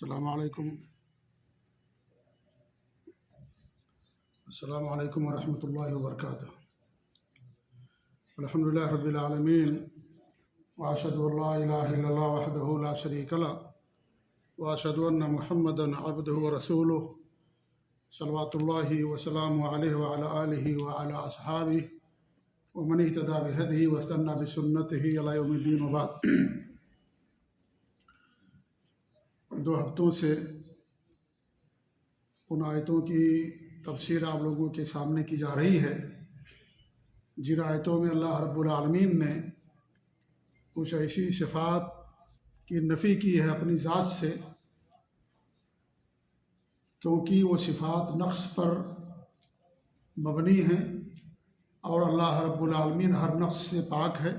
السلام علیکم ورحمۃ اللہ وبرکاتہ۔ الحمدللہ رب العالمین، واشہد ان لا الہ الا اللہ وحدہ لا شریک لہ، واشہد ان محمدا عبدہ ورسولہ، صلوات اللہ وسلامہ علیہ وعلی آلہ وعلی اصحابہ ومن اہتدی بہدیہ واستنى بسنتہ الی یوم الدین، وبعد۔ 2 ہفتوں سے ان آیتوں کی تفسیر آپ لوگوں کے سامنے کی جا رہی ہے جن آیتوں میں اللہ رب العالمین نے کچھ ایسی صفات کی نفی کی ہے اپنی ذات سے، کیونکہ وہ صفات نقص پر مبنی ہیں اور اللہ رب العالمین ہر نقص سے پاک ہے،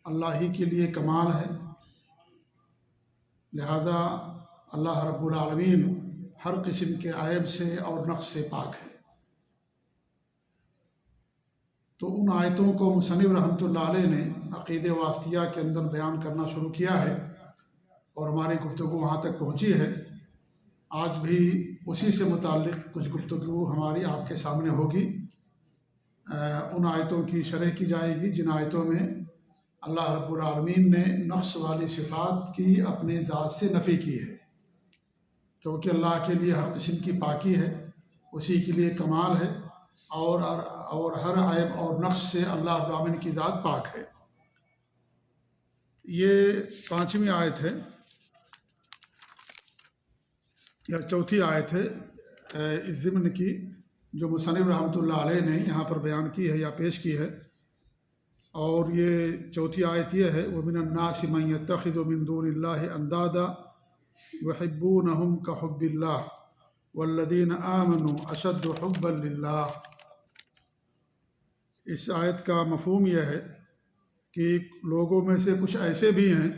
اللہ ہی کے لیے کمال ہے، لہذا اللہ رب العالمین ہر قسم کے عیب سے اور نقص سے پاک ہے۔ تو ان آیتوں کو مصنف رحمۃ اللہ علیہ نے عقیدہ واسطیہ کے اندر بیان کرنا شروع کیا ہے اور ہماری گفتگو وہاں تک پہنچی ہے۔ آج بھی اسی سے متعلق کچھ گفتگو ہماری آپ کے سامنے ہوگی۔ ان آیتوں کی شرح کی جائے گی جن آیتوں میں اللہ رب العالمین نے نقص والی صفات کی اپنے ذات سے نفی کی ہے، کیونکہ اللہ کے لیے ہر قسم کی پاکی ہے، اسی کے لیے کمال ہے اور ہر عیب اور نقص سے اللہ رب العالمین کی ذات پاک ہے۔ یہ 5ویں آیت ہے یا 4تھی آیت ہے اس ضمن کی جو مصنف رحمۃ اللہ علیہ نے یہاں پر بیان کی ہے یا پیش کی ہے، اور یہ 4تھی آیت یہ ہے وَمِنَ النَّاسِ مَن يَتَّخِذُ مِن دُونِ اللَّهِ أَندَادًا يُحِبُّونَهُمْ كَحُبِّ اللَّهِ وَالَّذِينَ آمَنُوا أَشَدُّ حُبًّا لِلَّهِ۔ اس آیت کا مفہوم یہ ہے کہ لوگوں میں سے کچھ ایسے بھی ہیں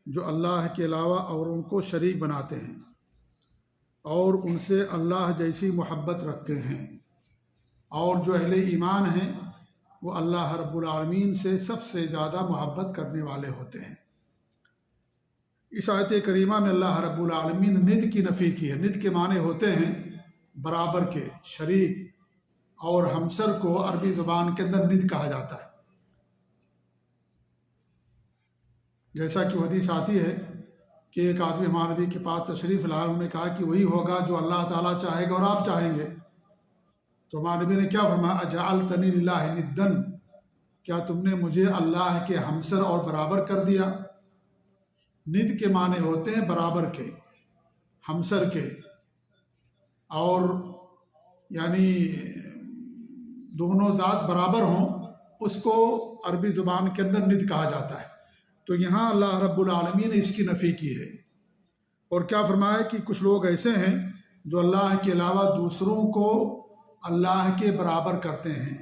جو اللہ کے علاوہ اوروں کو شریک بناتے ہیں اور ان سے اللہ جیسی محبت رکھتے ہیں، اور جو اہل ایمان ہیں وہ اللہ رب العالمین سے سب سے زیادہ محبت کرنے والے ہوتے ہیں۔ اس آیت کریمہ میں اللہ رب العالمین نے ند کی نفی کی ہے۔ ند کے معنی ہوتے ہیں برابر کے، شریک، اور ہمسر کو عربی زبان کے اندر ند کہا جاتا ہے۔ جیسا کہ حدیث آتی ہے کہ ایک آدمی ہمارے نبی کے پاس تشریف لایا، انہوں نے کہا کہ وہی ہوگا جو اللہ تعالیٰ چاہے گا اور آپ چاہیں گے۔ تو ہمارے نبی نے کیا فرمایا؟ اجعلتنی للہ ندًا، کیا تم نے مجھے اللہ کے ہمسر اور برابر کر دیا؟ ند کے معنی ہوتے ہیں برابر کے، ہمسر کے، اور یعنی دونوں ذات برابر ہوں، اس کو عربی زبان کے اندر ند کہا جاتا ہے۔ تو یہاں اللہ رب العالمین نے اس کی نفی کی ہے، اور کیا فرمایا کہ کچھ لوگ ایسے ہیں جو اللہ کے علاوہ دوسروں کو اللہ کے برابر کرتے ہیں۔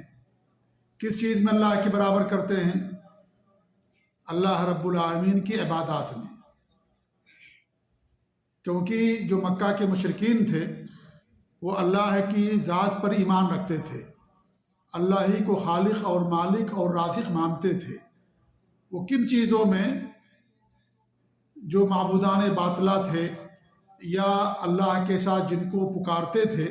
کس چیز میں اللہ کے برابر کرتے ہیں؟ اللہ رب العالمین کی عبادات میں، کیونکہ جو مکہ کے مشرکین تھے وہ اللہ کی ذات پر ایمان رکھتے تھے، اللہ ہی کو خالق اور مالک اور رازق مانتے تھے۔ وہ کن چیزوں میں جو معبودان باطلہ تھے یا اللہ کے ساتھ جن کو پکارتے تھے،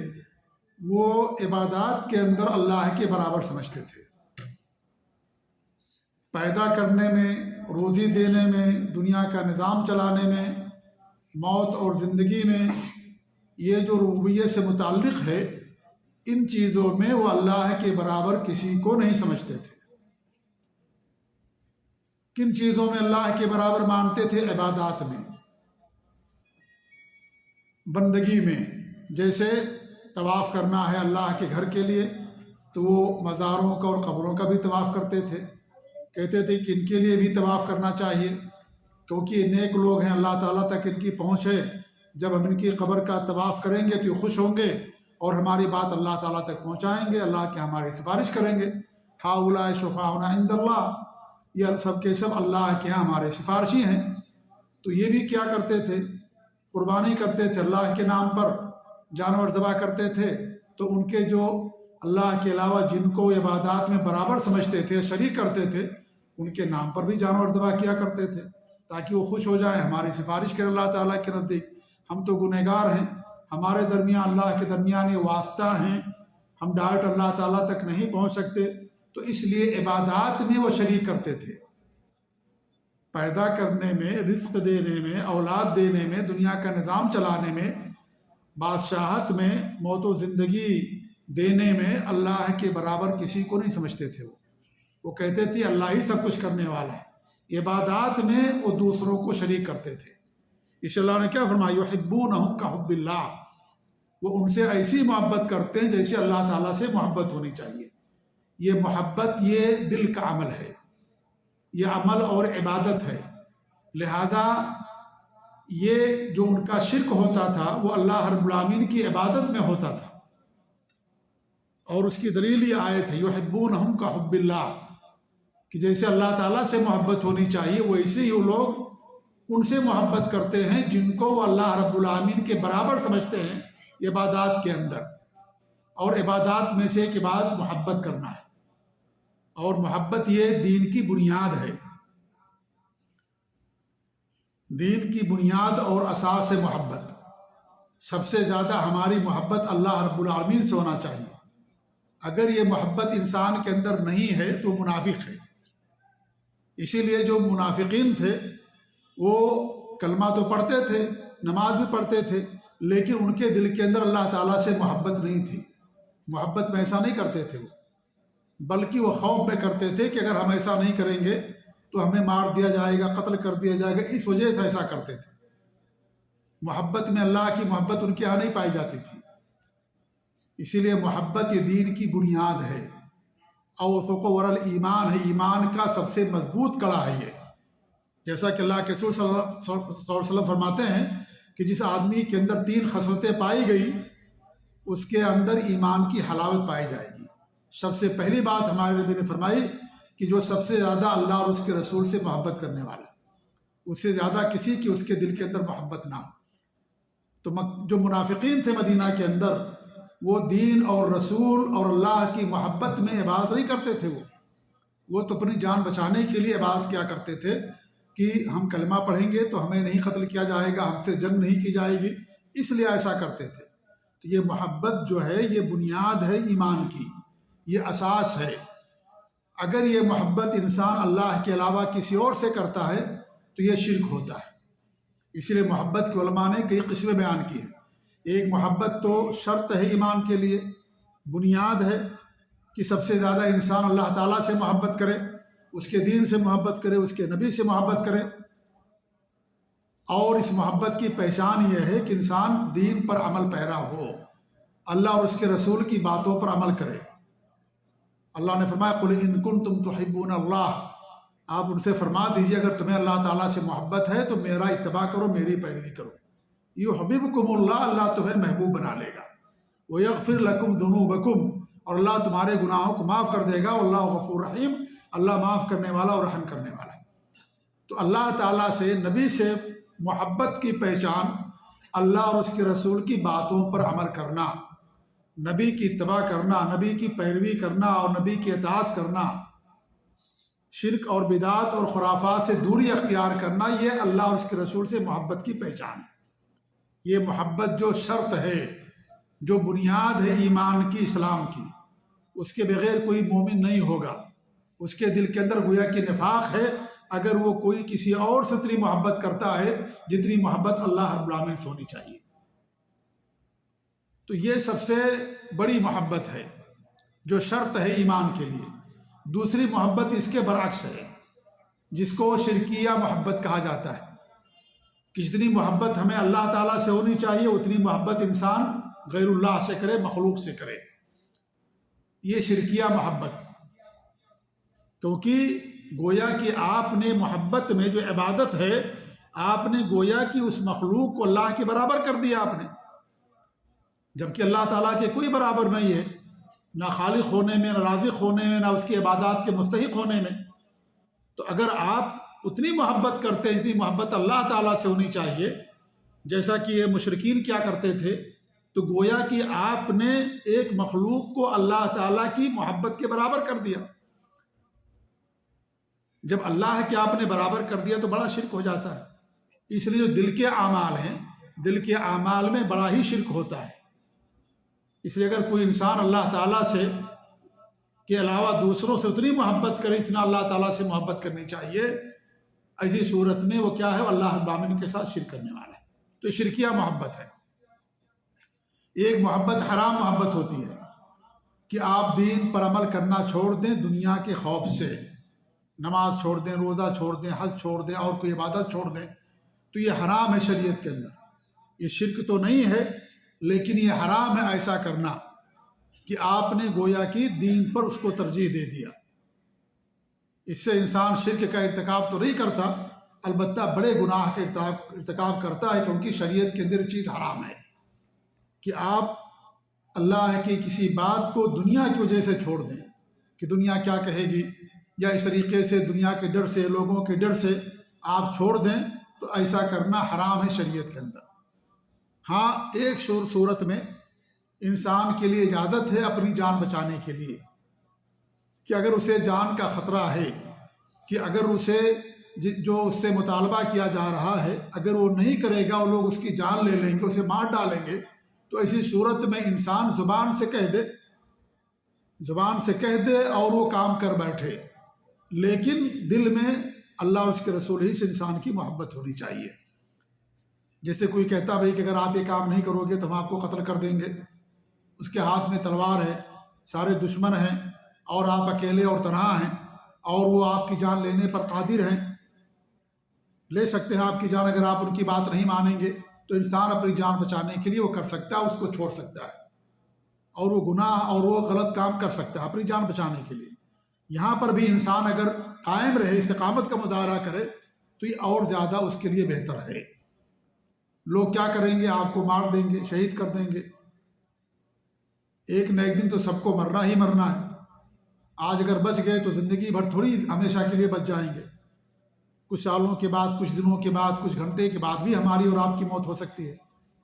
وہ عبادات کے اندر اللہ کے برابر سمجھتے تھے۔ پیدا کرنے میں، روزی دینے میں، دنیا کا نظام چلانے میں، موت اور زندگی میں، یہ جو ربوبیت سے متعلق ہے، ان چیزوں میں وہ اللہ کے برابر کسی کو نہیں سمجھتے تھے۔ کن چیزوں میں اللہ کے برابر مانتے تھے؟ عبادات میں، بندگی میں۔ جیسے طواف کرنا ہے اللہ کے گھر کے لیے تو وہ مزاروں کا اور قبروں کا بھی طواف کرتے تھے، کہتے تھے کہ ان کے لیے بھی طواف کرنا چاہیے کیونکہ نیک لوگ ہیں، اللہ تعالیٰ تک ان کی پہنچ ہے، جب ہم ان کی قبر کا طواف کریں گے تو یہ خوش ہوں گے اور ہماری بات اللہ تعالیٰ تک پہنچائیں گے، اللہ کے ہماری سفارش کریں گے۔ ہؤلاء شفعاؤنا عند اللہ، یہ سب کے سب اللہ کے ہاں ہمارے سفارشی ہیں۔ تو یہ بھی کیا کرتے تھے؟ قربانی کرتے تھے، اللہ کے نام پر جانور ذبح کرتے تھے۔ تو ان کے جو اللہ کے علاوہ جن کو عبادات میں برابر سمجھتے تھے، شریک کرتے تھے، ان کے نام پر بھی جانور ذبح کیا کرتے تھے تاکہ وہ خوش ہو جائیں، ہماری سفارش کریں اللہ تعالیٰ کے نزدیک۔ ہم تو گنہگار ہیں، ہمارے درمیان اللہ کے درمیان یہ واسطہ ہیں، ہم ڈائریکٹ اللہ تعالیٰ تک نہیں پہنچ سکتے، تو اس لیے عبادات میں وہ شریک کرتے تھے، پیدا کرنے میں، رزق دینے میں، اولاد دینے میں، دنیا کا نظام چلانے میں، بادشاہت میں، موت و زندگی دینے میں اللہ کے برابر کسی کو نہیں سمجھتے تھے۔ وہ کہتے تھے اللہ ہی سب کچھ کرنے والا ہے۔ عبادات میں وہ دوسروں کو شریک کرتے تھے۔ اس اللہ نے کیا فرمایا، یحبونہم کحب اللہ، وہ ان سے ایسی محبت کرتے ہیں جیسے اللہ تعالیٰ سے محبت ہونی چاہیے۔ یہ محبت یہ دل کا عمل ہے، یہ عمل اور عبادت ہے، لہذا یہ جو ان کا شرک ہوتا تھا وہ اللہ رب العالمین کی عبادت میں ہوتا تھا، اور اس کی دلیل یہ آیت ہے یحبونہم کحب اللہ، کہ جیسے اللہ تعالیٰ سے محبت ہونی چاہیے ویسے ہی وہ لوگ ان سے محبت کرتے ہیں جن کو وہ اللہ رب العالمین کے برابر سمجھتے ہیں عبادات کے اندر۔ اور عبادات میں سے ایک بات محبت کرنا ہے، اور محبت یہ دین کی بنیاد ہے، دین کی بنیاد اور اساس ہے محبت۔ سب سے زیادہ ہماری محبت اللہ رب العالمین سے ہونا چاہیے۔ اگر یہ محبت انسان کے اندر نہیں ہے تو منافق ہے۔ اسی لیے جو منافقین تھے وہ کلمہ تو پڑھتے تھے، نماز بھی پڑھتے تھے، لیکن ان کے دل کے اندر اللہ تعالیٰ سے محبت نہیں تھی۔ محبت میں ایسا نہیں کرتے تھے وہ، بلکہ وہ خوف میں کرتے تھے کہ اگر ہم ایسا نہیں کریں گے تو ہمیں مار دیا جائے گا، قتل کر دیا جائے گا، اس وجہ سے ایسا کرتے تھے۔ محبت میں اللہ کی محبت ان کے یہاں نہیں پائی جاتی تھی۔ اسی لیے محبت یہ دین کی بنیاد ہے، اوثق ورل ایمان ہے، ایمان کا سب سے مضبوط کڑا ہے یہ۔ جیسا کہ اللہ کے رسول صلی اللہ علیہ وسلم فرماتے ہیں کہ جس آدمی کے اندر 3 خصلتیں پائی گئی اس کے اندر ایمان کی حلاوت پائی جائے گی۔ سب سے پہلی بات ہمارے نبی نے فرمائی کہ جو سب سے زیادہ اللہ اور اس کے رسول سے محبت کرنے والا، اس سے زیادہ کسی کی اس کے دل کے اندر محبت نہ ہو۔ تو جو منافقین تھے مدینہ کے اندر، وہ دین اور رسول اور اللہ کی محبت میں عبادت نہیں کرتے تھے۔ وہ تو اپنی جان بچانے کے لیے عبادت کیا کرتے تھے کہ ہم کلمہ پڑھیں گے تو ہمیں نہیں قتل کیا جائے گا، ہم سے جنگ نہیں کی جائے گی، اس لیے ایسا کرتے تھے۔ تو یہ محبت جو ہے یہ بنیاد ہے ایمان کی، یہ اساس ہے۔ اگر یہ محبت انسان اللہ کے علاوہ کسی اور سے کرتا ہے تو یہ شرک ہوتا ہے۔ اسی لیے محبت کے علماء نے کئی قسمیں بیان کی ہیں۔ ایک محبت تو شرط ہے ایمان کے لیے، بنیاد ہے کہ سب سے زیادہ انسان اللہ تعالیٰ سے محبت کرے، اس کے دین سے محبت کرے، اس کے نبی سے محبت کرے۔ اور اس محبت کی پہچان یہ ہے کہ انسان دین پر عمل پیرا ہو، اللہ اور اس کے رسول کی باتوں پر عمل کرے۔ اللہ نے فرمایا قل ان کنتم تحبون اللہ، آپ ان سے فرما دیجئے اگر تمہیں اللہ تعالیٰ سے محبت ہے تو میرا اتباع کرو، میری پیروی کرو۔ یحببکم اللہ، اللہ تمہیں محبوب بنا لے گا۔ ویغفر لکم ذنوبکم، اور اللہ تمہارے گناہوں کو معاف کر دے گا۔ واللہ غفور رحیم، اللہ معاف کرنے والا اور رحم کرنے والا ہے۔ تو اللہ تعالیٰ سے، نبی سے محبت کی پہچان اللہ اور اس کے رسول کی باتوں پر عمل کرنا، نبی کی اتباع کرنا، نبی کی پیروی کرنا اور نبی کی اطاعت کرنا، شرک اور بدعات اور خرافات سے دوری اختیار کرنا، یہ اللہ اور اس کے رسول سے محبت کی پہچان ہے۔ یہ محبت جو شرط ہے، جو بنیاد ہے ایمان کی، اسلام کی، اس کے بغیر کوئی مومن نہیں ہوگا۔ اس کے دل کے اندر گویا کہ نفاق ہے اگر وہ کوئی کسی اور سے اتنی محبت کرتا ہے جتنی محبت اللہ رب العالمین سے ہونی چاہیے۔ تو یہ سب سے بڑی محبت ہے جو شرط ہے ایمان کے لیے۔ دوسری محبت اس کے برعکس ہے جس کو شرکیہ محبت کہا جاتا ہے، کہ جتنی محبت ہمیں اللہ تعالیٰ سے ہونی چاہیے اتنی محبت انسان غیر اللہ سے کرے، مخلوق سے کرے۔ یہ شرکیہ محبت، کیونکہ گویا کہ آپ نے محبت میں جو عبادت ہے، آپ نے گویا کہ اس مخلوق کو اللہ کے برابر کر دیا آپ نے، جبکہ اللہ تعالیٰ کے کوئی برابر نہیں ہے، نہ خالق ہونے میں، نہ رازق ہونے میں، نہ اس کی عبادات کے مستحق ہونے میں۔ تو اگر آپ اتنی محبت کرتے ہیں جتنی محبت اللہ تعالیٰ سے ہونی چاہیے، جیسا کہ یہ مشرکین کیا کرتے تھے، تو گویا کہ آپ نے ایک مخلوق کو اللہ تعالیٰ کی محبت کے برابر کر دیا۔ جب اللہ کے آپ نے برابر کر دیا تو بڑا شرک ہو جاتا ہے۔ اس لیے جو دل کے اعمال ہیں دل کے اعمال میں بڑا ہی شرک ہوتا ہے۔ اس لیے اگر کوئی انسان اللہ تعالیٰ سے کے علاوہ دوسروں سے اتنی محبت کرے اتنا اللہ تعالیٰ سے محبت کرنی چاہیے، ایسی صورت میں وہ کیا ہے؟ وہ اللہ رب العالمین کے ساتھ شرک کرنے والا ہے۔ تو شرکیہ محبت ہے۔ ایک محبت حرام محبت ہوتی ہے کہ آپ دین پر عمل کرنا چھوڑ دیں دنیا کے خوف سے، نماز چھوڑ دیں، روزہ چھوڑ دیں، حج چھوڑ دیں اور کوئی عبادت چھوڑ دیں، تو یہ حرام ہے شریعت کے اندر۔ یہ شرک تو نہیں ہے لیکن یہ حرام ہے ایسا کرنا کہ آپ نے گویا کہ دین پر اس کو ترجیح دے دیا۔ اس سے انسان شرک کا ارتکاب تو نہیں کرتا، البتہ بڑے گناہ کا ارتکاب کرتا ہے، کیونکہ شریعت کے اندر چیز حرام ہے کہ آپ اللہ کی کسی بات کو دنیا کی وجہ سے چھوڑ دیں کہ دنیا کیا کہے گی، یا اس طریقے سے دنیا کے ڈر سے، لوگوں کے ڈر سے آپ چھوڑ دیں، تو ایسا کرنا حرام ہے شریعت کے اندر۔ ہاں، ایک صورت میں انسان کے لیے اجازت ہے اپنی جان بچانے کے لیے، کہ اگر اسے جان کا خطرہ ہے، کہ اگر اسے جو اس سے مطالبہ کیا جا رہا ہے اگر وہ نہیں کرے گا، وہ لوگ اس کی جان لے لیں گے، اسے مار ڈالیں گے، تو ایسی صورت میں انسان زبان سے کہہ دے اور وہ کام کر بیٹھے، لیکن دل میں اللہ اور اس کے رسول ہی سے انسان کی محبت ہونی چاہیے۔ جیسے کوئی کہتا بھائی کہ اگر آپ یہ کام نہیں کرو گے تو ہم آپ کو قتل کر دیں گے، اس کے ہاتھ میں تلوار ہے، سارے دشمن ہیں اور آپ اکیلے اور تنہا ہیں، اور وہ آپ کی جان لینے پر قادر ہیں، لے سکتے ہیں آپ کی جان۔ اگر آپ ان کی بات نہیں مانیں گے تو انسان اپنی جان بچانے کے لیے وہ کر سکتا ہے، اس کو چھوڑ سکتا ہے، اور وہ گناہ اور وہ غلط کام کر سکتا ہے اپنی جان بچانے کے لیے۔ یہاں پر بھی انسان اگر قائم رہے، استقامت کا مظاہرہ کرے، تو یہ اور زیادہ اس کے لیے بہتر ہے۔ لوگ کیا کریں گے؟ آپ کو مار دیں گے، شہید کر دیں گے۔ ایک نہ ایک دن تو سب کو مرنا ہی مرنا ہے۔ آج اگر بچ گئے تو زندگی بھر تھوڑی ہمیشہ کے لیے بچ جائیں گے۔ کچھ سالوں کے بعد، کچھ دنوں کے بعد، کچھ گھنٹے کے بعد بھی ہماری اور آپ کی موت ہو سکتی ہے۔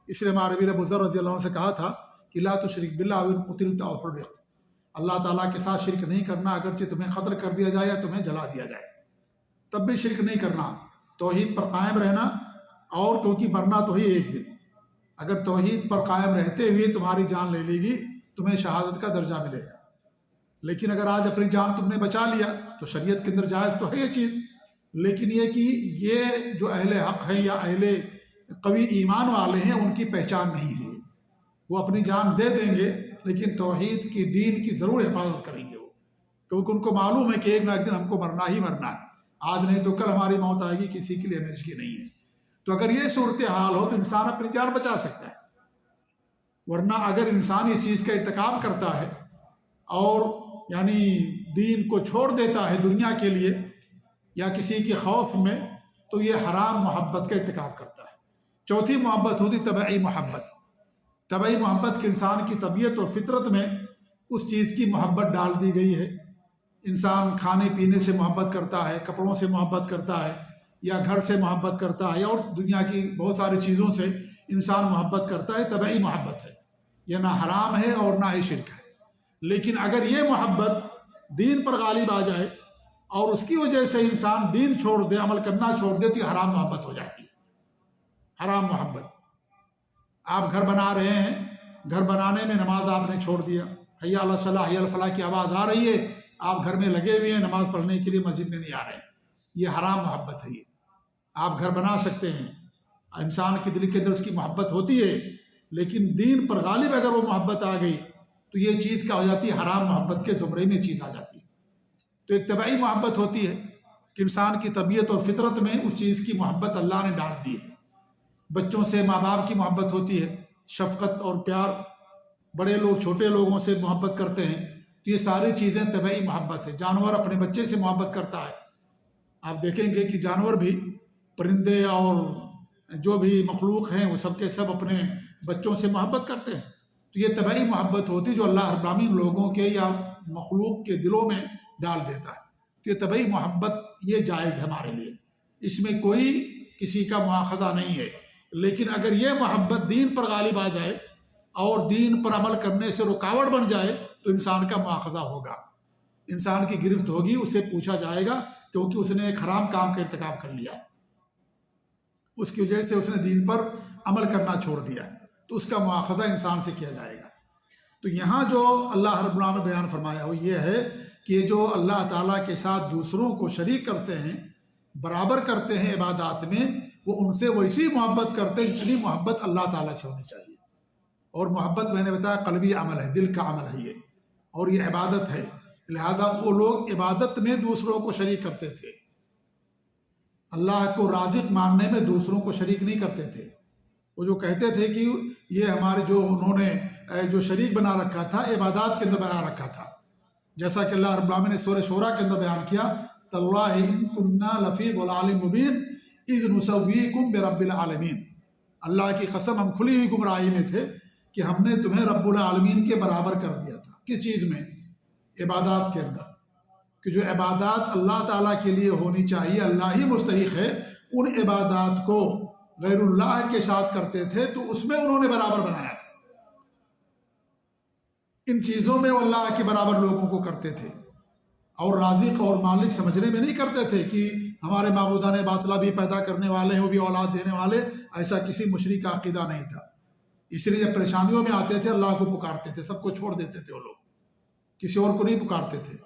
اس لیے ہمارے نبی ابو ذر رضی اللہ عنہ سے کہا تھا کہ لا تشرک باللہ وان قتلت او حرقت، اللہ تعالیٰ کے ساتھ شرک نہیں کرنا، اگرچہ تمہیں قتل کر دیا جائے یا تمہیں جلا دیا جائے، تب بھی شرک نہیں کرنا، توحید پر قائم رہنا، اور کیونکہ مرنا تو ہی ایک دن، اگر توحید پر قائم رہتے ہوئے تمہاری جان لے لی گی تمہیں شہادت کا درجہ ملے گا۔ لیکن اگر آج اپنی جان تم نے بچا لیا تو شریعت کے اندر جائز تو ہے یہ چیز، لیکن یہ کہ یہ جو اہل حق ہیں یا اہل قوی ایمان والے ہیں ان کی پہچان نہیں ہے۔ وہ اپنی جان دے دیں گے لیکن توحید کی، دین کی ضرور حفاظت کریں گے وہ، کیونکہ ان کو معلوم ہے کہ ایک نہ ایک دن ہم کو مرنا ہی مرنا ہے، آج نہیں تو کل ہماری موت آئے گی، کسی کے لیے نجگی نہیں ہے۔ تو اگر یہ صورتحال ہو تو انسان اپنی جان بچا سکتا ہے، ورنہ اگر انسان اس چیز کا ارتکاب کرتا ہے اور یعنی دین کو چھوڑ دیتا ہے دنیا کے لیے یا کسی کے خوف میں، تو یہ حرام محبت کا ارتکاب کرتا ہے۔ چوتھی محبت ہوتی طبعی محبت۔ طبعی محبت کے انسان کی طبیعت اور فطرت میں اس چیز کی محبت ڈال دی گئی ہے۔ انسان کھانے پینے سے محبت کرتا ہے، کپڑوں سے محبت کرتا ہے، یا گھر سے محبت کرتا ہے، اور دنیا کی بہت ساری چیزوں سے انسان محبت کرتا ہے، طبعی محبت ہے، یہ نہ حرام ہے اور نہ ہی شرک ہے۔ لیکن اگر یہ محبت دین پر غالب آ جائے اور اس کی وجہ سے انسان دین چھوڑ دے، عمل کرنا چھوڑ دے، تو یہ حرام محبت ہو جاتی ہے۔ حرام محبت، آپ گھر بنا رہے ہیں، گھر بنانے میں نماز آپ نے چھوڑ دیا، حی علی الصلاح حی علی الفلاح کی آواز آ رہی ہے، آپ گھر میں لگے ہوئے ہیں، نماز پڑھنے کے لیے مسجد میں نہیں آ رہے ہیں، یہ حرام محبت ہے۔ یہ آپ گھر بنا سکتے ہیں، انسان کے دل کے اندر اس کی محبت ہوتی ہے، لیکن دین پر غالب اگر وہ محبت آ گئی تو یہ چیز کیا ہو جاتی ہے؟ حرام محبت کے زمرے میں چیز آ جاتی ہے۔ تو ایک طبعی محبت ہوتی ہے کہ انسان کی طبیعت اور فطرت میں اس چیز کی محبت اللہ نے ڈال دی ہے۔ بچوں سے ماں باپ کی محبت ہوتی ہے، شفقت اور پیار، بڑے لوگ چھوٹے لوگوں سے محبت کرتے ہیں، تو یہ ساری چیزیں طبعی محبت ہے۔ جانور اپنے بچے سے محبت کرتا ہے، آپ دیکھیں گے کہ جانور بھی، پرندے اور جو بھی مخلوق ہیں وہ سب کے سب اپنے بچوں سے محبت کرتے ہیں۔ تو یہ طبعی محبت ہوتی ہے جو اللہ رب العالمین لوگوں کے یا مخلوق کے دلوں میں ڈال دیتا ہے۔ تو یہ طبعی محبت یہ جائز ہے ہمارے لیے، اس میں کوئی کسی کا مواخذہ نہیں ہے۔ لیکن اگر یہ محبت دین پر غالب آ جائے اور دین پر عمل کرنے سے رکاوٹ بن جائے تو انسان کا مواخذہ ہوگا، انسان کی گرفت ہوگی، اسے پوچھا جائے گا، کیونکہ اس نے ایک حرام کام کا ارتکاب کر لیا۔ اس کی وجہ سے اس نے دین پر عمل کرنا چھوڑ دیا، تو اس کا مواخذہ انسان سے کیا جائے گا۔ تو یہاں جو اللہ رب العالمین نے بیان فرمایا وہ یہ ہے کہ جو اللہ تعالیٰ کے ساتھ دوسروں کو شریک کرتے ہیں، برابر کرتے ہیں عبادات میں، وہ ان سے ویسی محبت کرتے ہیں جتنی محبت اللہ تعالیٰ سے ہونی چاہیے۔ اور محبت میں نے بتایا قلبی عمل ہے، دل کا عمل ہے یہ، اور یہ عبادت ہے، لہذا وہ لوگ عبادت میں دوسروں کو شریک کرتے تھے، اللہ کو رازق ماننے میں دوسروں کو شریک نہیں کرتے تھے۔ وہ جو کہتے تھے کہ یہ ہمارے جو انہوں نے جو شریک بنا رکھا تھا عبادات کے اندر بنا رکھا تھا، جیسا کہ اللہ رب العالمین نے سورہ شورا کے اندر بیان کیا، تاللہ ان کننا لفی ضلال مبین اذ نسویکم برب العالمین، اللہ کی قسم ہم کھلی ہوئی گمراہی میں تھے کہ ہم نے تمہیں رب العالمین کے برابر کر دیا تھا۔ کس چیز میں؟ عبادات کے اندر، کہ جو عبادات اللہ تعالیٰ کے لیے ہونی چاہیے، اللہ ہی مستحق ہے، ان عبادات کو غیر اللہ کے ساتھ کرتے تھے تو اس میں انہوں نے برابر بنایا تھا۔ ان چیزوں میں وہ اللہ کے برابر لوگوں کو کرتے تھے، اور رازق اور مالک سمجھنے میں نہیں کرتے تھے کہ ہمارے معبودان باطلہ بھی پیدا کرنے والے ہیں، وہ بھی اولاد دینے والے، ایسا کسی مشرک کا عقیدہ نہیں تھا۔ اس لیے جب پریشانیوں میں آتے تھے اللہ کو پکارتے تھے، سب کو چھوڑ دیتے تھے، وہ لوگ کسی اور کو نہیں پکارتے تھے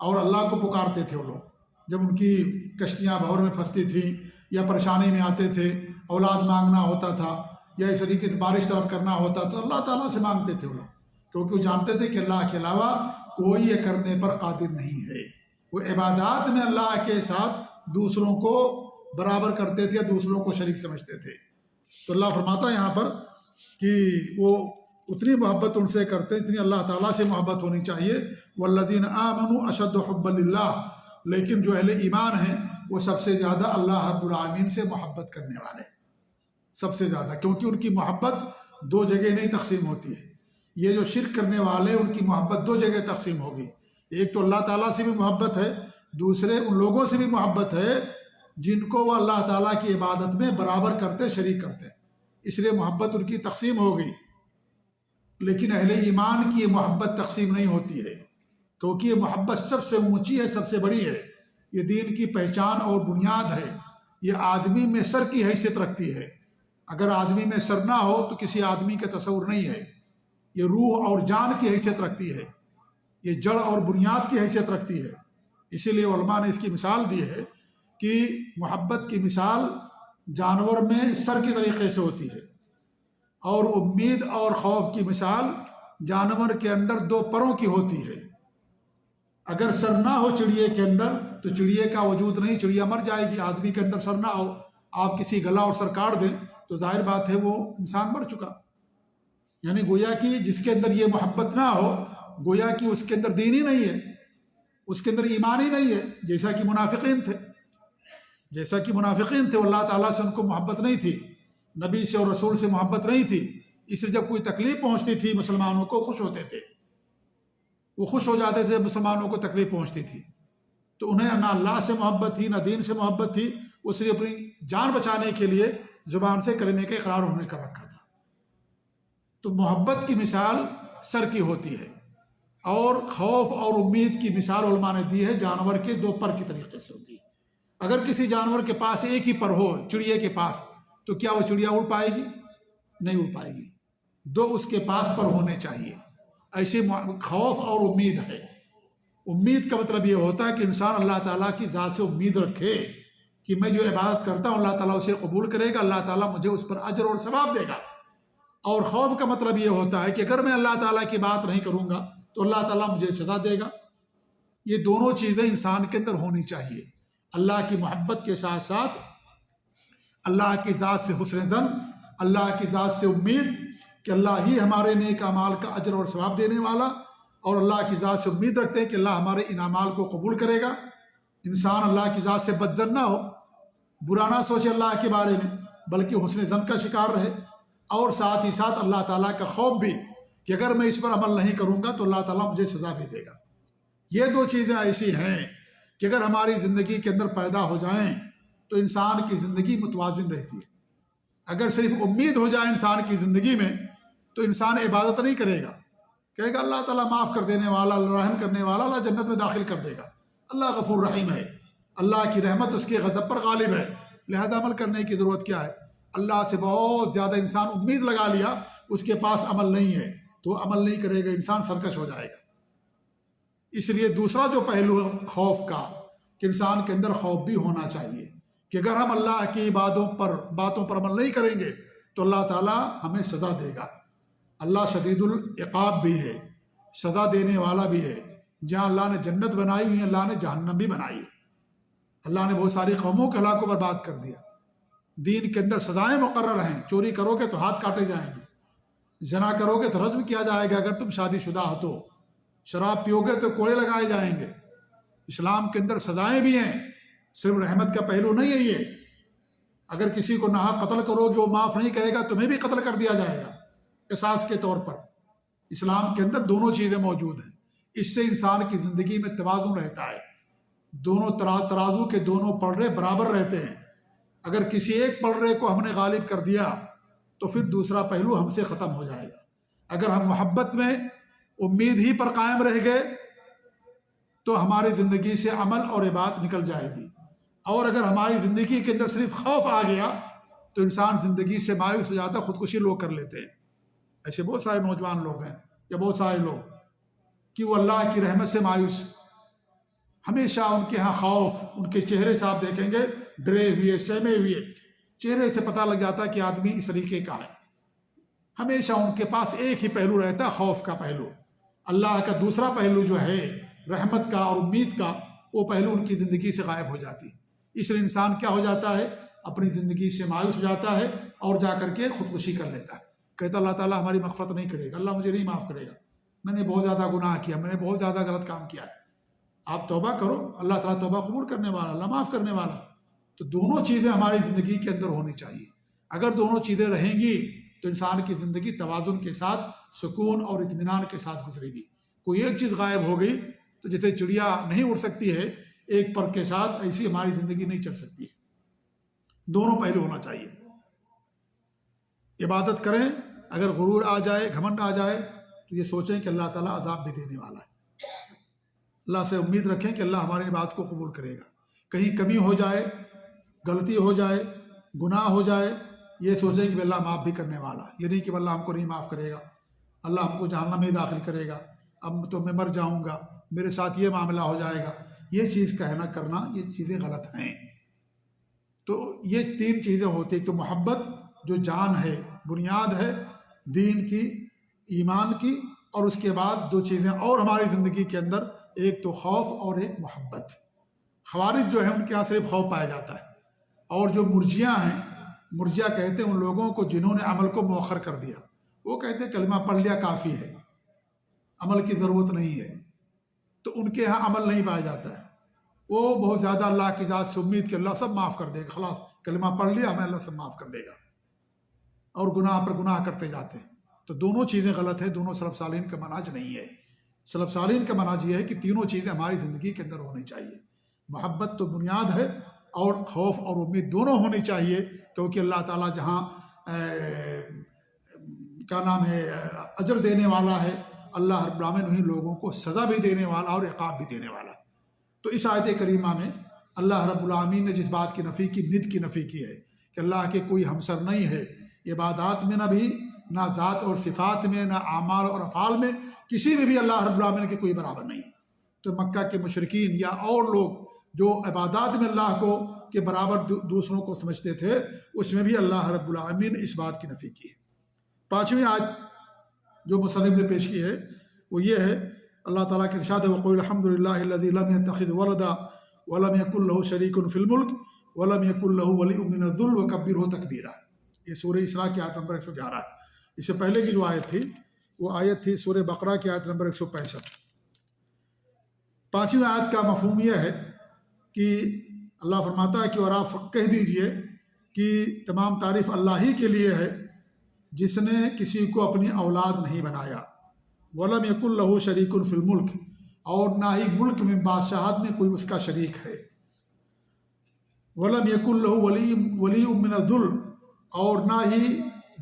اور اللہ کو پکارتے تھے۔ وہ لوگ جب ان کی کشتیاں بھور میں پھنستی تھیں یا پریشانی میں آتے تھے، اولاد مانگنا ہوتا تھا یا اس طریقے سے بارش طلب کرنا ہوتا تھا، اللہ تعالیٰ سے مانگتے تھے وہ لوگ، کیونکہ وہ جانتے تھے کہ اللہ کے علاوہ کوئی یہ کرنے پر قادر نہیں ہے۔ وہ عبادات میں اللہ کے ساتھ دوسروں کو برابر کرتے تھے یا دوسروں کو شریک سمجھتے تھے۔ تو اللہ فرماتا ہے یہاں پر کہ وہ اتنی محبت ان سے کرتے جتنی اللہ تعالیٰ سے محبت ہونی چاہیے۔ والذین آمنوا اشد حبا للہ، لیکن جو اہل ایمان ہیں وہ سب سے زیادہ اللہ رب العالمین سے محبت کرنے والے، سب سے زیادہ، کیونکہ ان کی محبت دو جگہ نہیں تقسیم ہوتی ہے۔ یہ جو شرک کرنے والے ان کی محبت دو جگہ تقسیم ہوگی، ایک تو اللہ تعالیٰ سے بھی محبت ہے، دوسرے ان لوگوں سے بھی محبت ہے جن کو وہ اللہ تعالیٰ کی عبادت میں برابر کرتے، شریک کرتے، اس لیے محبت ان کی تقسیم ہوگی۔ لیکن اہل ایمان کی یہ محبت تقسیم نہیں ہوتی ہے، کیونکہ یہ محبت سب سے اونچی ہے، سب سے بڑی ہے، یہ دین کی پہچان اور بنیاد ہے، یہ آدمی میں سر کی حیثیت رکھتی ہے۔ اگر آدمی میں سر نہ ہو تو کسی آدمی کا تصور نہیں ہے۔ یہ روح اور جان کی حیثیت رکھتی ہے، یہ جڑ اور بنیاد کی حیثیت رکھتی ہے۔ اسی لیے علماء نے اس کی مثال دی ہے کہ محبت کی مثال جانور میں سر کی طریقے سے ہوتی ہے، اور امید اور خوف کی مثال جانور کے اندر دو پروں کی ہوتی ہے۔ اگر سر نہ ہو چڑیے کے اندر تو چڑیے کا وجود نہیں، چڑیا مر جائے گی۔ آدمی کے اندر سر نہ ہو، آپ کسی گلا اور سر کاٹ دیں تو ظاہر بات ہے وہ انسان مر چکا۔ یعنی گویا کہ جس کے اندر یہ محبت نہ ہو، گویا کہ اس کے اندر دین ہی نہیں ہے، اس کے اندر ایمان ہی نہیں ہے، جیسا کہ منافقین تھے، وہ اللہ تعالیٰ سے ان کو محبت نہیں تھی، نبی سے اور رسول سے محبت نہیں تھی، اس لیے جب کوئی تکلیف پہنچتی تھی مسلمانوں کو خوش ہوتے تھے، وہ خوش ہو جاتے تھے مسلمانوں کو تکلیف پہنچتی تھی، تو انہیں نہ اللہ سے محبت تھی نہ دین سے محبت تھی، اس لیے اپنی جان بچانے کے لیے زبان سے کلمے کا اقرار انہوں نے کر رکھا تھا۔ تو محبت کی مثال سر کی ہوتی ہے، اور خوف اور امید کی مثال علماء نے دی ہے جانور کے دو پر کی طریقے سے ہوتی ہے۔ اگر کسی جانور کے پاس ایک ہی پر ہو، چڑیے کے پاس، تو کیا وہ چڑیا اڑ پائے گی؟ نہیں اڑ پائے گی، دو اس کے پاس پر ہونے چاہیے۔ ایسے خوف اور امید ہے۔ امید کا مطلب یہ ہوتا ہے کہ انسان اللہ تعالیٰ کی ذات سے امید رکھے کہ میں جو عبادت کرتا ہوں اللہ تعالیٰ اسے قبول کرے گا، اللہ تعالیٰ مجھے اس پر اجر اور ثواب دے گا۔ اور خوف کا مطلب یہ ہوتا ہے کہ اگر میں اللہ تعالیٰ کی بات نہیں کروں گا تو اللہ تعالیٰ مجھے سزا دے گا۔ یہ دونوں چیزیں انسان کے اندر ہونی چاہیے، اللہ کی محبت کے ساتھ ساتھ اللہ کی ذات سے حسن ظن، اللہ کی ذات سے امید کہ اللہ ہی ہمارے نیک اعمال کا اجر اور ثواب دینے والا، اور اللہ کی ذات سے امید رکھتے ہیں کہ اللہ ہمارے ان اعمال کو قبول کرے گا۔ انسان اللہ کی ذات سے بدظن نہ ہو، برا نہ سوچے اللہ کے بارے میں، بلکہ حسن ظن کا شکار رہے، اور ساتھ ہی ساتھ اللہ تعالیٰ کا خوف بھی کہ اگر میں اس پر عمل نہیں کروں گا تو اللہ تعالیٰ مجھے سزا بھی دے گا۔ یہ دو چیزیں ایسی ہیں کہ اگر ہماری زندگی کے اندر پیدا ہو جائیں تو انسان کی زندگی متوازن رہتی ہے۔ اگر صرف امید ہو جائے انسان کی زندگی میں تو انسان عبادت نہیں کرے گا، کہے گا اللہ تعالیٰ معاف کر دینے والا، اللہ رحم کرنے والا، اللہ جنت میں داخل کر دے گا، اللہ غفور رحیم ہے، اللہ کی رحمت اس کے غضب پر غالب ہے، لہذا عمل کرنے کی ضرورت کیا ہے؟ اللہ سے بہت زیادہ انسان امید لگا لیا، اس کے پاس عمل نہیں ہے تو عمل نہیں کرے گا، انسان سرکش ہو جائے گا۔ اس لیے دوسرا جو پہلو ہے خوف کا، کہ انسان کے اندر خوف بھی ہونا چاہیے کہ اگر ہم اللہ کی باتوں پر عمل نہیں کریں گے تو اللہ تعالیٰ ہمیں سزا دے گا۔ اللہ شدید العقاب بھی ہے، سزا دینے والا بھی ہے۔ جہاں اللہ نے جنت بنائی ہوئی ہے، اللہ نے جہنم بھی بنائی ہے۔ اللہ نے بہت ساری قوموں کے ہلاک و برباد کر دیا۔ دین کے اندر سزائیں مقرر ہیں، چوری کرو گے تو ہاتھ کاٹے جائیں گے، زنا کرو گے تو رجم کیا جائے گا اگر تم شادی شدہ ہو تو، شراب پیو گے تو کوڑے لگائے جائیں گے۔ اسلام کے اندر سزائیں بھی ہیں، صرف رحمت کا پہلو نہیں ہے یہ۔ اگر کسی کو ناحق قتل کرو گے وہ معاف نہیں کرے گا، تمہیں بھی قتل کر دیا جائے گا قصاص کے طور پر۔ اسلام کے اندر دونوں چیزیں موجود ہیں، اس سے انسان کی زندگی میں توازن رہتا ہے، دونوں ترازو کے دونوں پلڑے برابر رہتے ہیں۔ اگر کسی ایک پلڑے کو ہم نے غالب کر دیا تو پھر دوسرا پہلو ہم سے ختم ہو جائے گا۔ اگر ہم محبت میں امید ہی پر قائم رہ گئے تو ہماری زندگی سے عمل اور عبادت نکل جائے گی، اور اگر ہماری زندگی کے اندر صرف خوف آ گیا تو انسان زندگی سے مایوس ہو جاتا، خودکشی لوگ کر لیتے ہیں۔ ایسے بہت سارے نوجوان لوگ ہیں یا بہت سارے لوگ کہ وہ اللہ کی رحمت سے مایوس، ہمیشہ ان کے ہاں خوف، ان کے چہرے سے آپ دیکھیں گے ڈرے ہوئے، سہمے ہوئے، چہرے سے پتہ لگ جاتا کہ آدمی اس طریقے کا ہے۔ ہمیشہ ان کے پاس ایک ہی پہلو رہتا، خوف کا پہلو۔ اللہ کا دوسرا پہلو جو ہے رحمت کا اور امید کا، وہ پہلو ان کی زندگی سے غائب ہو جاتی۔ اس لیے انسان کیا ہو جاتا ہے؟ اپنی زندگی سے مایوس ہو جاتا ہے اور جا کر کے خودکشی کر لیتا ہے، کہتا اللہ تعالیٰ ہماری مغفرت نہیں کرے گا، اللہ مجھے نہیں معاف کرے گا، میں نے بہت زیادہ گناہ کیا، میں نے بہت زیادہ غلط کام کیا ہے۔ آپ توبہ کرو، اللہ تعالیٰ توبہ قبول کرنے والا، اللہ معاف کرنے والا۔ تو دونوں چیزیں ہماری زندگی کے اندر ہونی چاہیے۔ اگر دونوں چیزیں رہیں گی تو انسان کی زندگی توازن کے ساتھ، سکون اور اطمینان کے ساتھ گزرے گی۔ کوئی ایک چیز غائب ہو گئی تو جیسے چڑیا نہیں اڑ سکتی ہے ایک پر کے ساتھ، ایسی ہماری زندگی نہیں چل سکتی ہے۔ دونوں پہلو ہونا چاہیے۔ عبادت کریں، اگر غرور آ جائے، گھمنڈ آ جائے تو یہ سوچیں کہ اللہ تعالیٰ عذاب بھی دینے والا ہے۔ اللہ سے امید رکھیں کہ اللہ ہماری بات کو قبول کرے گا۔ کہیں کمی ہو جائے، غلطی ہو جائے، گناہ ہو جائے، یہ سوچیں کہ اللہ معاف بھی کرنے والا، یہ نہیں کہ اللہ ہم کو نہیں معاف کرے گا، اللہ ہم کو جہنم میں داخل کرے گا، اب تو میں مر جاؤں گا، میرے ساتھ یہ معاملہ ہو جائے گا۔ یہ چیز کہنا کرنا، یہ چیزیں غلط ہیں۔ تو یہ تین چیزیں ہوتی ہیں، تو محبت جو جان ہے، بنیاد ہے دین کی، ایمان کی، اور اس کے بعد دو چیزیں اور ہماری زندگی کے اندر، ایک تو خوف اور ایک محبت۔ خوارج جو ہے ان کے یہاں صرف خوف پایا جاتا ہے، اور جو مرجیہ ہیں، مرجیہ کہتے ہیں ان لوگوں کو جنہوں نے عمل کو مؤخر کر دیا، وہ کہتے ہیں کلمہ پڑھ لیا کافی ہے، عمل کی ضرورت نہیں ہے، تو ان کے ہاں عمل نہیں پایا جاتا ہے۔ وہ بہت زیادہ اللہ کی ذات سے امید کہ اللہ سب معاف کر دے گا، خلاص کلمہ پڑھ لیا ہمیں اللہ سب معاف کر دے گا، اور گناہ پر گناہ کرتے جاتے ہیں۔ تو دونوں چیزیں غلط ہیں، دونوں سلف صالحین کا منہج نہیں ہے۔ سلف صالحین کا منہج یہ ہے کہ تینوں چیزیں ہماری زندگی کے اندر ہونی چاہیے۔ محبت تو بنیاد ہے، اور خوف اور امید دونوں ہونی چاہیے، کیونکہ اللہ تعالیٰ جہاں کیا نام ہے اجر دینے والا ہے، اللہ رب العالمین انہیں لوگوں کو سزا بھی دینے والا اور عقاب بھی دینے والا۔ تو اس آیت کریمہ میں اللہ رب العالمین نے جس بات کی نفی کی، ند کی نفی کی ہے کہ اللہ کے کوئی ہمسر نہیں ہے، عبادات میں نہ بھی، نہ ذات اور صفات میں، نہ اعمال اور افعال میں، کسی میں بھی اللہ رب العالمین کے کوئی برابر نہیں۔ تو مکہ کے مشرکین یا اور لوگ جو عبادات میں اللہ کو کے برابر دوسروں کو سمجھتے تھے، اس میں بھی اللہ رب العالمین نے اس بات کی نفی کی ہے۔ پانچویں آیت جو مصنف نے پیش کی ہے وہ یہ ہے، اللہ تعالیٰ کے ارشاد ہے وَقُلِ الْحَمْدُ لِلَّهِ الَّذِي لَمْ يَتَّخِذْ وَلَدًا وَلَمْ يَكُنْ لَهُ شَرِيكٌ فِي الْمُلْكِ وَلَمْ يَكُنْ لَهُ وَلِيٌّ مِّنَ الذُّلِّ وَكَبِّرْهُ تَكْبِيرًا۔ یہ سورہ اسراء کی آیت نمبر 111۔ اس سے پہلے کی جو آیت تھی وہ آیت تھی سورہ بقرہ کی آیت نمبر 165۔ پانچویں آیت کا مفہوم یہ ہے کہ اللہ فرماتا ہے کہ اور آپ کہہ دیجئے کہ تمام تعریف اللہ ہی کے لیے ہے جس نے کسی کو اپنی اولاد نہیں بنایا، وَلَمْ يَكُنْ لَهُ شَرِيكٌ فِي الْمُلْكِ، اور نہ ہی ملک میں بادشاہت میں کوئی اس کا شریک ہے، وَلَمْ يَكُنْ لَهُ وَلِيٌّ مِّنَ الذُّلِّ، اور نہ ہی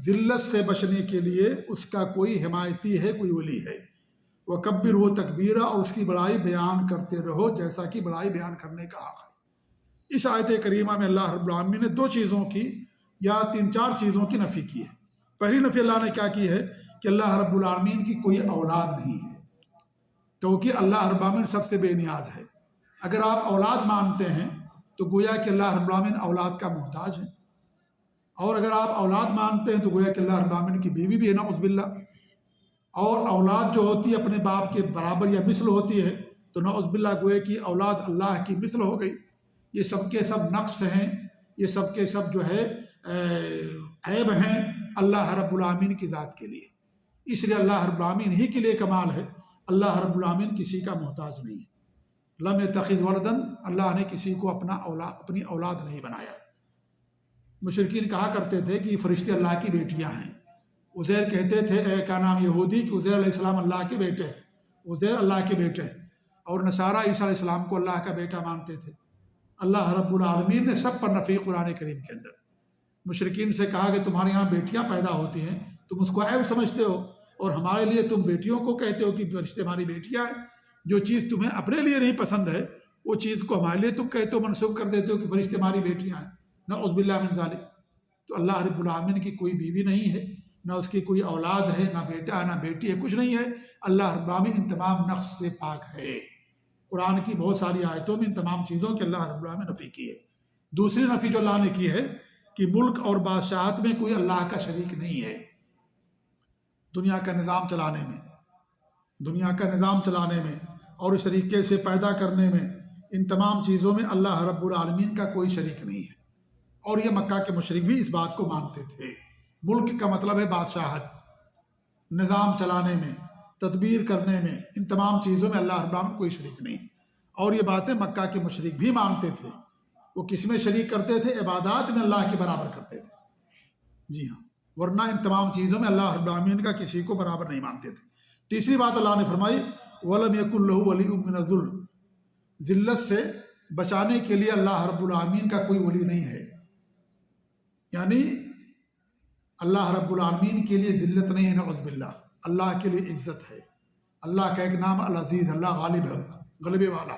ذلت سے بچنے کے لیے اس کا کوئی حمایتی ہے، کوئی ولی ہے، وَكَبِّرْهُ تَكْبِيرًا، اور اس کی بڑائی بیان کرتے رہو جیسا کہ بڑائی بیان کرنے کا حق ہے۔ اس آیت کریمہ میں اللہ رب العالمین نے دو چیزوں کی یا تین چار چیزوں کی نفی کی ہے۔ پہلی نفی اللہ نے کیا کی ہے کہ اللہ رب العالمین کی کوئی اولاد نہیں ہے، کیونکہ اللہ رب العالمین سب سے بے نیاز ہے۔ اگر آپ اولاد مانتے ہیں تو گویا کہ اللہ رب العالمین اولاد کا محتاج ہے، اور اگر آپ اولاد مانتے ہیں تو گویا کہ اللہ رب العالمین کی بیوی بھی ہے، نعوذ باللہ۔ اور اولاد جو ہوتی ہے اپنے باپ کے برابر یا مثل ہوتی ہے تو نعوذ باللہ گویا کہ اولاد اللہ کی مثل ہو گئی۔ یہ سب کے سب نقص ہیں، یہ سب کے سب جو ہے عیب ہیں اللہ رب العالمین کی ذات کے لیے۔ اس لیے اللہ رب العالمین ہی کے لیے کمال ہے، اللہ رب العالمین کسی کا محتاج نہیں ہے۔ لم یتخذ ولدا، اللہ نے کسی کو اپنی اولاد نہیں بنایا۔ مشرکین کہا کرتے تھے کہ یہ فرشتے اللہ کی بیٹیاں ہیں۔ عزیر کہتے تھے کا نام یہودی کہ عزیر علیہ السلام اللہ کے بیٹے ہیں، عزیر اللہ کے بیٹے ہیں، اور نصارہ عیسیٰ علیہ السلام کو اللہ کا بیٹا مانتے تھے۔ اللہ رب العالمین نے سب پر نفی قرآن کریم کے اندر۔ مشرکین سے کہا کہ تمہارے یہاں بیٹیاں پیدا ہوتی ہیں، تم اس کو عیب سمجھتے ہو، اور ہمارے لیے تم بیٹیوں کو کہتے ہو کہ فرشتے ہماری بیٹیاں ہیں۔ جو چیز تمہیں اپنے لیے نہیں پسند ہے وہ چیز کو ہمارے لیے تم کہتے ہو، منسوخ کر دیتے ہو کہ فرشتے ہماری بیٹیاں ہیں، نعوذ باللہ من ذالک۔ تو اللہ رب العالمین کی کوئی بیوی نہیں ہے، نہ اس کی کوئی اولاد ہے، نہ بیٹا ہے، نہ بیٹی ہے، کچھ نہیں ہے۔ اللہ رب العالمین ان تمام نقص سے پاک ہے۔ قرآن کی بہت ساری آیتوں میں ان تمام چیزوں کے اللہ رب العالمین نے نفی کی ہے۔ دوسری نفی جو اللہ نے کی ہے کہ ملک اور بادشاہت میں کوئی اللہ کا شریک نہیں ہے۔ دنیا کا نظام چلانے میں، دنیا کا نظام چلانے میں اور اس طریقے سے پیدا کرنے میں، ان تمام چیزوں میں اللہ رب العالمین کا کوئی شریک نہیں ہے۔ اور یہ مکہ کے مشرک بھی اس بات کو مانتے تھے۔ ملک کا مطلب ہے بادشاہت، نظام چلانے میں، تدبیر کرنے میں، ان تمام چیزوں میں اللہ رب العالمین کوئی شریک نہیں۔ اور یہ باتیں مکہ کے مشرک بھی مانتے تھے۔ وہ کس میں شریک کرتے تھے؟ عبادات میں اللہ کے برابر کرتے تھے، جی ہاں، ورنہ ان تمام چیزوں میں اللہ رب العالمین کا کسی کو برابر نہیں مانتے تھے۔ تیسری بات اللہ نے فرمائی وَلَمْ يَكُنْ لَهُ وَلِيٌّ مِّنَ الذُّلِّ، ذلت سے بچانے کے لیے اللہ رب العالمین کا کوئی ولی نہیں ہے۔ یعنی اللہ رب العالمین کے لیے ذلت نہیں ہے، نعوذ باللہ۔ اللہ کے لیے عزت ہے۔ اللہ کا ایک نام العزیز، اللہ غالب ہے، غلبے والا۔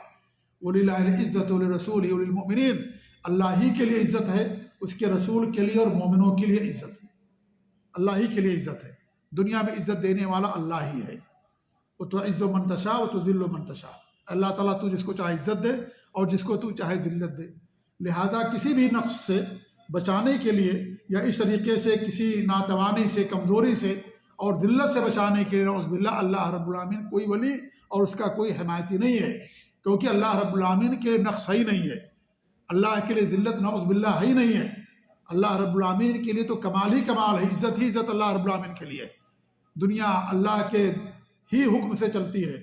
وَلِلَّهِ الْعِزَّةُ وَلِرَسُولِهِ وَلِلْمُؤْمِنِينَ، اللہ ہی کے لیے عزت ہے، اس کے رسول کے لیے اور مومنوں کے لیے عزت ہے۔ اللہ ہی کے لیے عزت ہے، دنیا میں عزت دینے والا اللہ ہی ہے۔ وَتُعِزُّ مَن تَشَاءُ وَتُذِلُّ مَن تَشَاءُ، اللہ تعالیٰ تو جس کو چاہے عزت دے اور جس کو تو چاہے ذلت دے۔ لہذا کسی بھی نقص سے بچانے کے لیے یا اس طریقے سے کسی ناتوانی سے، کمزوری سے اور ذلت سے بچانے کے لیے نعوذ باللہ اللہ رب العالمین کوئی ولی اور اس کا کوئی حمایتی نہیں ہے، کیونکہ اللہ رب العالمین کے لیے نقص ہی نہیں ہے، اللہ کے لیے ذلت نعوذ باللہ ہی نہیں ہے۔ اللہ رب العالمین کے لیے تو کمال ہی کمال ہے، عزت ہی عزت اللہ رب العالمین کے لیے۔ دنیا اللہ کے ہی حکم سے چلتی ہے،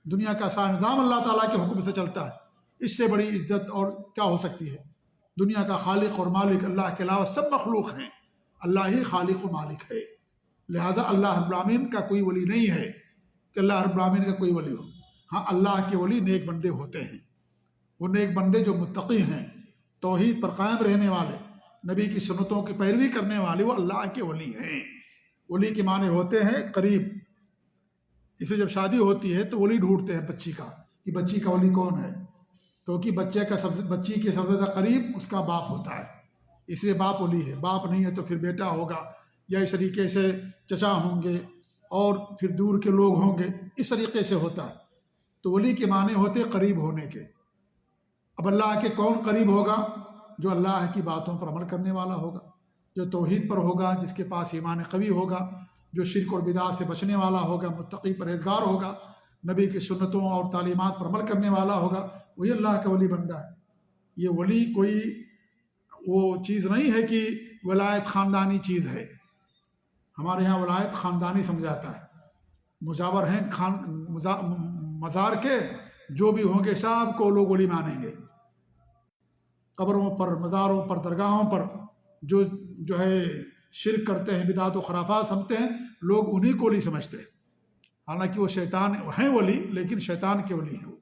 دنیا کا سارا نظام اللہ تعالیٰ کے حکم سے چلتا ہے، اس سے بڑی عزت اور کیا ہو سکتی ہے؟ دنیا کا خالق اور مالک اللہ کے علاوہ سب مخلوق ہیں، اللہ ہی خالق و مالک ہے۔ لہذا اللہ رب العالمین کا کوئی ولی نہیں ہے کہ اللہ رب العالمین کا کوئی ولی ہو۔ ہاں، اللہ کے ولی نیک بندے ہوتے ہیں، وہ نیک بندے جو متقی ہیں، توحید پر قائم رہنے والے، نبی کی سنتوں کی پیروی کرنے والے، وہ اللہ کے ولی ہیں۔ ولی کے معنی ہوتے ہیں قریب۔ اسے جب شادی ہوتی ہے تو ولی ڈھونڈتے ہیں بچی کا، کہ بچی کا ولی کون ہے، کیونکہ بچی کے سب سے زیادہ قریب اس کا باپ ہوتا ہے، اس لیے باپ ولی ہے۔ باپ نہیں ہے تو پھر بیٹا ہوگا، یا اس طریقے سے چچا ہوں گے اور پھر دور کے لوگ ہوں گے، اس طریقے سے ہوتا ہے۔ تو ولی کے معنی ہوتے قریب ہونے کے۔ اب اللہ کے کون قریب ہوگا؟ جو اللہ کی باتوں پر عمل کرنے والا ہوگا، جو توحید پر ہوگا، جس کے پاس ایمان قوی ہوگا، جو شرک اور بدعات سے بچنے والا ہوگا، متقی پرہیزگار ہوگا، نبی کی سنتوں اور تعلیمات پر عمل کرنے والا ہوگا، وہی اللہ کا ولی بندہ ہے۔ یہ ولی کوئی وہ چیز نہیں ہے کہ ولایت خاندانی چیز ہے۔ ہمارے ہاں ولایت خاندانی سمجھاتا ہے، مجاور ہیں مزار کے، جو بھی ہوں گے سب کو لوگ ولی مانیں گے۔ قبروں پر، مزاروں پر، درگاہوں پر جو ہے شرک کرتے ہیں، بدعات و خرافات سمجھتے ہیں، لوگ انہی کو ولی سمجھتے ہیں۔ حالانکہ وہ شیطان ہیں ولی، لیکن شیطان کے ولی ہیں وہ،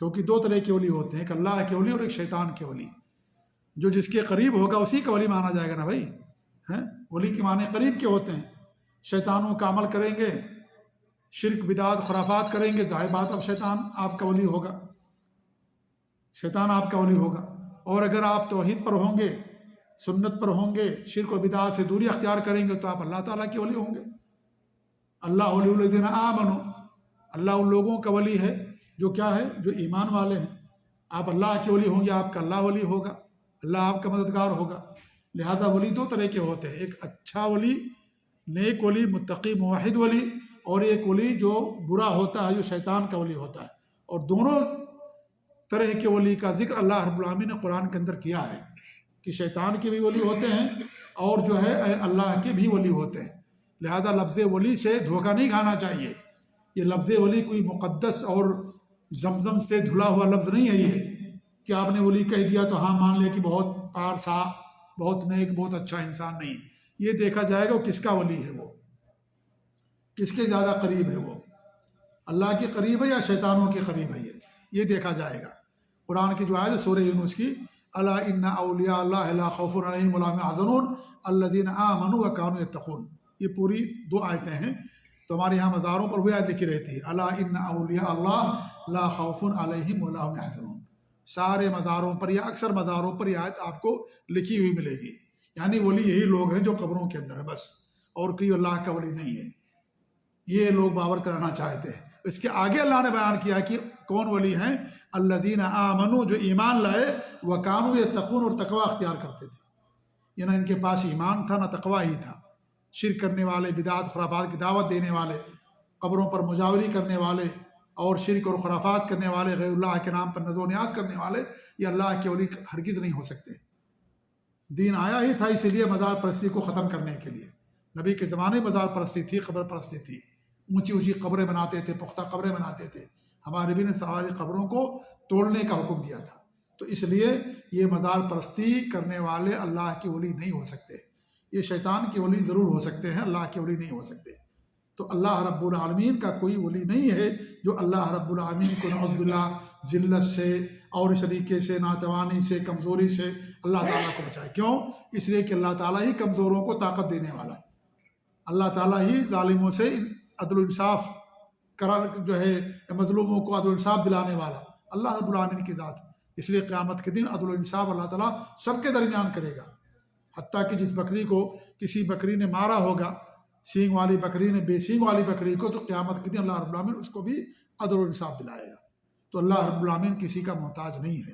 کیونکہ دو طرح کے ولی ہوتے ہیں، ایک اللہ کے ولی اور ایک شیطان کے ولی۔ جو جس کے قریب ہوگا اسی کا ولی مانا جائے گا نا بھائی، ہیں؟ ولی کے معنی قریب کے ہوتے ہیں۔ شیطانوں کا عمل کریں گے، شرک بدعات خرافات کریں گے، ظاہر بات اب شیطان آپ کا ولی ہوگا، شیطان آپ کا ولی ہوگا۔ اور اگر آپ توحید پر ہوں گے، سنت پر ہوں گے، شرک و بدعات سے دوری اختیار کریں گے تو آپ اللہ تعالیٰ کے ولی ہوں گے۔ اللہ ولی الذین آمنوا، اللہ ان لوگوں کا ولی ہے جو کیا ہے، جو ایمان والے ہیں۔ آپ اللہ کے ولی ہوں گے، آپ کا اللہ ولی ہوگا، اللہ آپ کا مددگار ہوگا۔ لہذا ولی دو طرح کے ہوتے ہیں، ایک اچھا ولی، نیک ولی، متقی موحد ولی، اور ایک ولی جو برا ہوتا ہے، جو شیطان کا ولی ہوتا ہے۔ اور دونوں طرح کے ولی کا ذکر اللہ رب العالمین نے قرآن کے اندر کیا ہے کہ شیطان کے بھی ولی ہوتے ہیں اور جو ہے اللہ کے بھی ولی ہوتے ہیں۔ لہذا لفظ ولی سے دھوکہ نہیں کھانا چاہیے۔ یہ لفظ ولی کوئی مقدس اور زمزم سے دھلا ہوا لفظ نہیں ہے یہ کہ آپ نے ولی کہہ دیا تو ہاں مان لے کہ بہت پارسا، بہت نیک، بہت اچھا انسان نہیں۔ یہ دیکھا جائے گا کس کا ولی ہے، وہ کس کے زیادہ قریب ہے، وہ اللہ کے قریب ہے یا شیطانوں کے قریب ہے، یہ دیکھا جائے گا۔ قرآن کی جو آیت ہے سورہ یونس کی، الا ان اولیاء اللہ لا خوف علیہم ولا هم يحزنون الذین آمنوا وكانوا يتقون، یہ پوری 2 آیتیں ہیں۔ تو ہمارے یہاں مزاروں پر وہ آیت لکھی رہتی ہے، الا ان اولیاء اللہ لا خوف علیہم ولا هم يحزنون۔ سارے مزاروں پر یا اکثر مزاروں پر یہ آیت آپ کو لکھی ہوئی ملے گی، یعنی ولی یہی لوگ ہیں جو قبروں کے اندر ہیں بس، اور کوئی اللہ کا ولی نہیں ہے۔ یہ لوگ باور کرانا چاہتے ہیں۔ اس کے آگے اللہ نے بیان کیا کہ کون ولی ہیں، الذین آمنوا، جو ایمان لائے، وکانوا یتقون، اور تقوی اختیار کرتے تھے۔ یعنی ان کے پاس ایمان تھا نہ تقوی ہی تھا۔ شرک کرنے والے، بدعات خرافات کی دعوت دینے والے، قبروں پر مجاوری کرنے والے، اور شرک اور خرافات کرنے والے، غیر اللہ کے نام پر نذر و نیاز کرنے والے، یہ اللہ کے ولی ہرگز نہیں ہو سکتے۔ دین آیا ہی تھا اسی لیے مزار پرستی کو ختم کرنے کے لیے۔ نبی کے زمانے میں مزار پرستی تھی، قبر پرستی تھی، اونچی اونچی قبریں بناتے تھے، پختہ قبریں بناتے تھے۔ ہمارے نبی نے ساری قبروں کو توڑنے کا حکم دیا تھا۔ تو اس لیے یہ مزار پرستی کرنے والے اللہ کے ولی نہیں ہو سکتے۔ یہ شیطان کے ولی ضرور ہو سکتے ہیں، اللہ کے ولی نہیں ہو سکتے۔ تو اللہ رب العالمین کا کوئی ولی نہیں ہے جو اللہ رب العالمین کو نعوذ باللہ ذلت سے اور اس طریقے سے ناتوانی سے، کمزوری سے اللہ تعالیٰ کو بچائے۔ کیوں؟ اس لیے کہ اللہ تعالیٰ ہی کمزوروں کو طاقت دینے والا ہے، اللہ تعالیٰ ہی ظالموں سے عدل و انصاف جو ہے، مظلوموں کو عدل و انصاف دلانے والا اللہ رب العالمین کی ذات۔ اس لیے قیامت کے دن عدل و انصاف اللہ تعالیٰ سب کے درمیان کرے گا، حتیٰ کہ جس بکری کو کسی بکری نے مارا ہوگا، سینگ والی بکری نے بے سینگ والی بکری کو، تو قیامت کے دن اللہ رب العالمین اس کو بھی عدل و انصاف دلائے گا۔ تو اللہ رب العالمین کسی کا محتاج نہیں ہے۔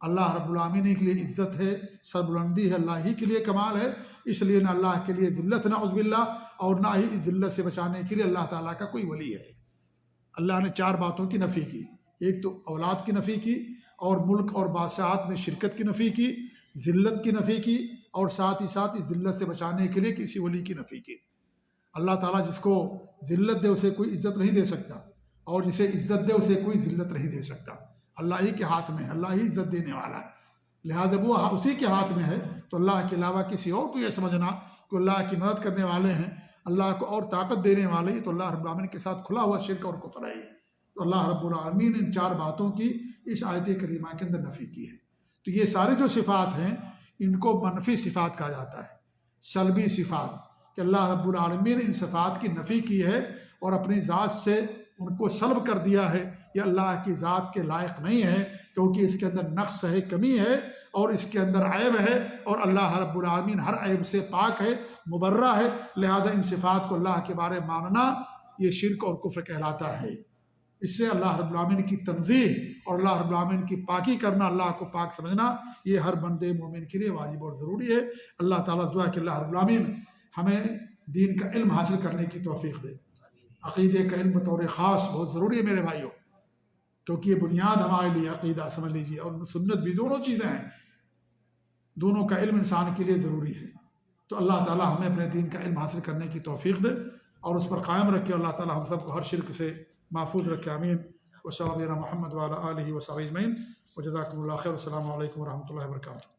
اللہ رب العالمین کے لیے عزت ہے، سربلندی ہے، اللہ ہی کے لیے کمال ہے۔ اس لیے نہ اللہ کے لیے ذلت نعوذ باللہ، اور نہ ہی ذلت سے بچانے کے لیے اللہ تعالیٰ کا کوئی ولی ہے۔ اللہ نے 4 باتوں کی نفی کی، ایک تو اولاد کی نفی کی، اور ملک اور بادشاہت میں شرکت کی نفی کی، ذلت کی نفی کی، اور ساتھ ہی ساتھ اس ذلت سے بچانے کے لیے کسی ولی کی نفی کی۔ اللہ تعالیٰ جس کو ذلت دے اسے کوئی عزت نہیں دے سکتا، اور جسے عزت دے اسے کوئی ذلت نہیں دے سکتا۔ اللہ ہی کے ہاتھ میں ہے، اللہ ہی عزت دینے والا ہے۔ لہذا وہ اسی کے ہاتھ میں ہے، تو اللہ کے علاوہ کسی اور کو یہ سمجھنا کہ اللہ کی مدد کرنے والے ہیں، اللہ کو اور طاقت دینے والے ہیں، تو اللہ رب العالمین کے ساتھ کھلا ہوا شرک اور کفر ہے۔ تو اللہ رب العالمین نے ان 4 باتوں کی اس آیت کریمہ کے اندر نفی کی ہے۔ تو یہ سارے جو صفات ہیں ان کو منفی صفات کہا جاتا ہے، سلبی صفات، کہ اللہ رب العالمین نے ان صفات کی نفی کی ہے اور اپنی ذات سے ان کو سلب کر دیا ہے۔ یہ اللہ کی ذات کے لائق نہیں ہے، کیونکہ اس کے اندر نقص ہے، کمی ہے، اور اس کے اندر عیب ہے، اور اللہ رب العالمین ہر عیب سے پاک ہے، مبرہ ہے۔ لہذا ان صفات کو اللہ کے بارے ماننا یہ شرک اور کفر کہلاتا ہے۔ اس سے اللہ رب العالمین کی تنزیہ اور اللہ رب العالمین کی پاکی کرنا، اللہ کو پاک سمجھنا، یہ ہر بندے مومن کے لیے واجب اور ضروری ہے۔ اللہ تعالیٰ دعا کہ اللہ رب العالمین ہمیں دین کا علم حاصل کرنے کی توفیق دے۔ عقیدے کا علم بطور خاص بہت ضروری ہے میرے بھائیوں، کیونکہ یہ بنیاد ہمارے لیے عقیدہ سمجھ لیجیے، اور سنت بھی، دونوں چیزیں ہیں، دونوں کا علم انسان کے لیے ضروری ہے۔ تو اللہ تعالیٰ ہمیں اپنے دین کا علم حاصل کرنے کی توفیق دے اور اس پر قائم رکھے۔ اللہ تعالیٰ ہم سب کو ہر شرک سے محفوظ رکھے، آمین۔ وصلی اللہ علی محمد وعلی آلہ وصحبہ اجمعین، وجزاکم اللہ خیر۔ السلام علیکم ورحمۃ اللہ وبرکاتہ۔